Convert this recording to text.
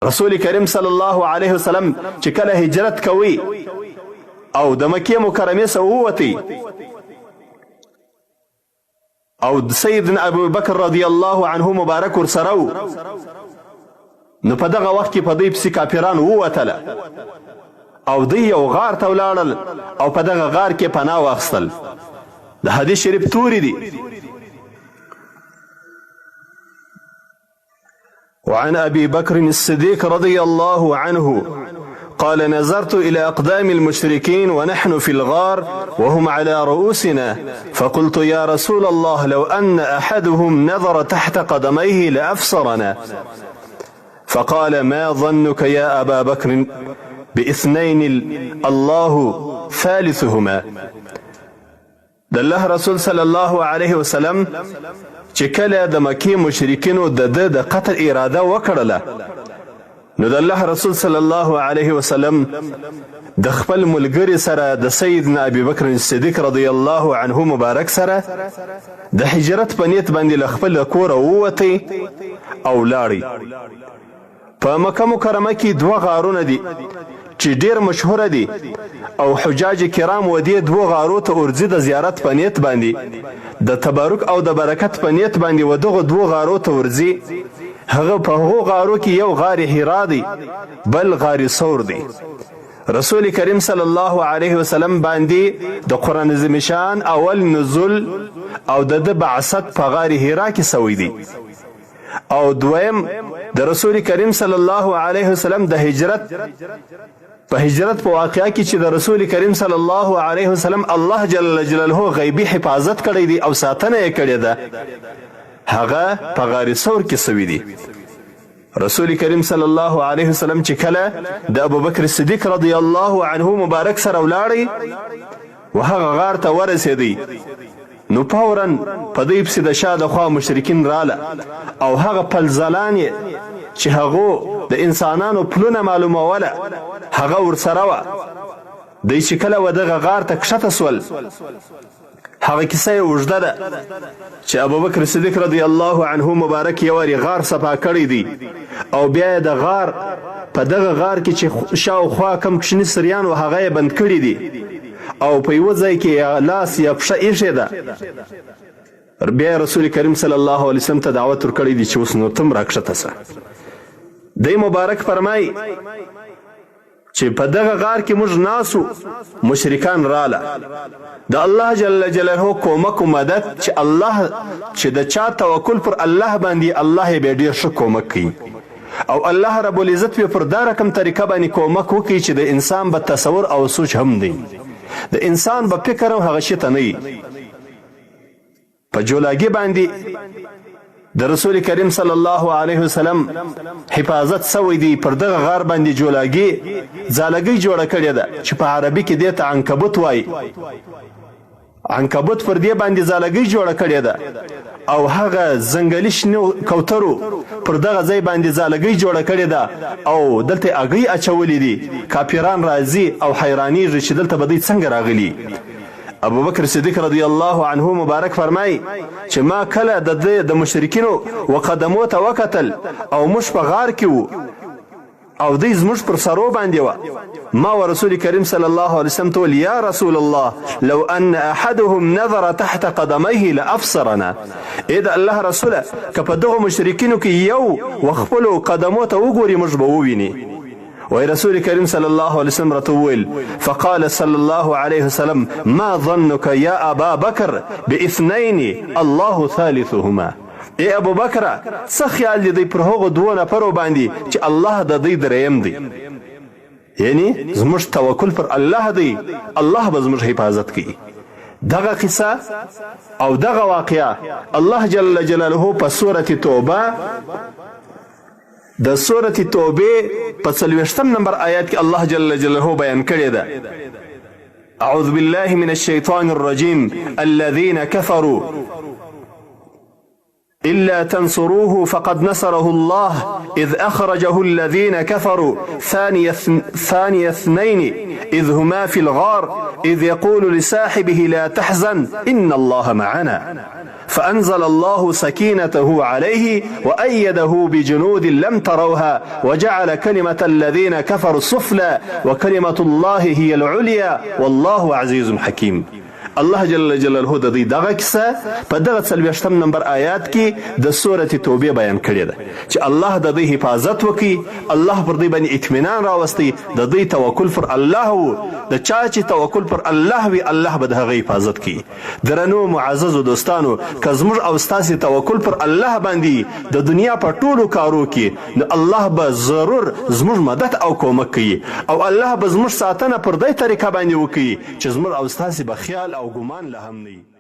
رسول کریم صلی الله علیه وسلم چې کله هجرت کوي او د مکې مکرمې څخه ووتی او سیدنا ابو بکر رضی الله عنه مبارک ورسره و، نو په دغه وخت کې په دوی پسې کافران ووتله او دوی یو غار ته ولاړل او په دغه غار کې پناه واخیستل. د حدیث شریف توري دي. وعن أبي بكر الصديق رضي الله عنه قال نظرت إلى أقدام المشركين ونحن في الغار وهم على رؤوسنا فقلت يا رسول الله لو أن أحدهم نظر تحت قدميه لأبصرنا فقال ما ظنك يا أبا بكر باثنين الله ثالثهما. د الله رسول صلی الله علیه وسلم چې کله د مکې مشرکینو د قتل اراده وکړله، نو د الله رسول صلی الله علیه وسلم د خپل ملګري سره د سیدنا ابي بکر صدیق رضی الله عنه مبارک سره د هجرت په نیت باندې له خپل کوره ووتی او لاړی. په مکه مکرمه کې دوه غارونه دي چې ډیر مشهوره دي او حجاج کرام و دې دوه غارو ته ورځي د زیارت په نیت باندې، د تبارک او د برکت په نیت باندې و دغه دوه غارو ته ورځي. هغه په هغو غارو کې یو غار حرا دی، بل غار ثور دی. رسول کریم صلی الله علیه وسلم باندې د قرآن عظیم شان اول نزول او د بعثت په غار حرا کې سوی دی. او دویم د رسول کریم صلی الله علیه وسلم د هجرت په واقعه کې چې د رسول کریم صلی الله علیه وسلم الله جل جلاله غیبی حفاظت کړی دی او ساتنه یې کړې ده، هغه په غار ثور کې سوی دی. رسول کریم صلی الله علیه وسلم چې کله د ابوبکر صدیق رضی الله عنه مبارک سره ولاړی و هغه غار ته ورسېدی، نو فورا په دوی پسې د شا د خوا مشرکین راله او هغه پلزلان یې چې هغو د انسانانو پلونه معلوموله هغه ورسره وه. دوی چې کله و دغه غار ته کښته سول، هغه کیسه یې اوږده ده چې ابوبکر صدیق رضی الله عنه مبارک یو وارې غار صفا کړی دی او بیا یې د غار په دغه غار کې چې شاوخوا کم کوچني سریان و هغه یې بند کړي دي او په یوه ځای کې یا لاس یا پښه ایښې ده. بیا رسول کریم صلی الله علیه وسلم ته دعوت ورکړی دی چې اوس نو تم راکښته سه. دی مبارک فرمای چې په دغه غار کې موږ ناسو، مشرکان راله، د الله جل جلاله کومک و مدد چې الله چې د چا توکل پر الله باندې الله یې بیا ډېر ښه کومک کوي او الله رب العزت به پر دا رقم طریقه باندې کومک وکړي چې د انسان به تصور او سوچ هم دی، د انسان به فکر هم هغه شي ته نه وي. په جولاګي باندې د رسول کریم صلی الله علیه وسلم حفاظت سوی دی. پر دغه غار باندې جولاګي ځالګۍ جوړه کړې ده چې په عربي کې دې ته عنکبوت وایي. عنکبوت پر دې باندې ځالګۍ جوړه کړې ده او هغه ځنګلي شنو کوترو پر دغه ځای باندې ځالګۍ جوړه کړې ده او دلته اګۍ اچولې دي. کافران راځي او حیرانېږي چې دلته به دوی څنګه راغلي. ابوبکر صدیق رضی الله عنه مبارک فرمای چې ما کله د مشرکینو وقدمو ته وکتل او موږ په غار کې وو او دوی زموږ پر سرو باندې وه، ما و رسول کریم صلی الله علیه وسلم ته ویل یا رسول الله لو ان احدهم نظر تحت قدميه لابصرنا. ای د الله رسوله که په دغو مشرکینو کې یو و خپلو قدمو ته وګوري موږ به وویني. وی رسول کریم صلی الله علیه وسلم راته وویل فقال صلی الله علیه وسلم ما ظنك یا ابا بکر باثنین الله ثالثهما. ای ابو بکر څه خیال دی پر هغو دوه نفرو باندې چې الله د دوی دریم دی، یعنی زموږ توکل پر الله دی، الله به زموږ حفاظت کوي. دغه قصه او دغه واقعه الله جل جلاله په سورة توبه د سورة توبه په 40 نمبر آیات کې الله جل جلاله بیان کړی ده. اعوذ بالله من الشیطان الرجیم الذين كفروا إلا تنصروه فقد نصره الله إذ أخرجه الذين كفروا ثاني اثنين إذ هما في الغار إذ يقول لصاحبه لا تحزن إن الله معنا فأنزل الله سكينته عليه وأيده بجنود لم تروها وجعل كلمة الذين كفروا السفلى وكلمة الله هي العليا والله عزيز حكيم. الله جل جلاله د دې دغه کیسه په دغه 40 نمبر آیات کې د سورة توبه بیان کړې ده چې الله د دې حفاظت وکړي، الله پر دې باندې اطمینان راوستي، د دې توکل پر الله وو، د چا چې توکل پر الله وي الله به د هغه حفاظت کوي. درنو معززو دوستانو، که زموږ او ستاسې توکل پر الله باندې د دنیا په ټولو کارو کې، نو الله به ضرور زموږ مدد او کومک کوي او الله به زموږ ساتنه پر دې طریقه باندې وکړي چې زموږ او ستاسې به خیال او ګمان له هم نه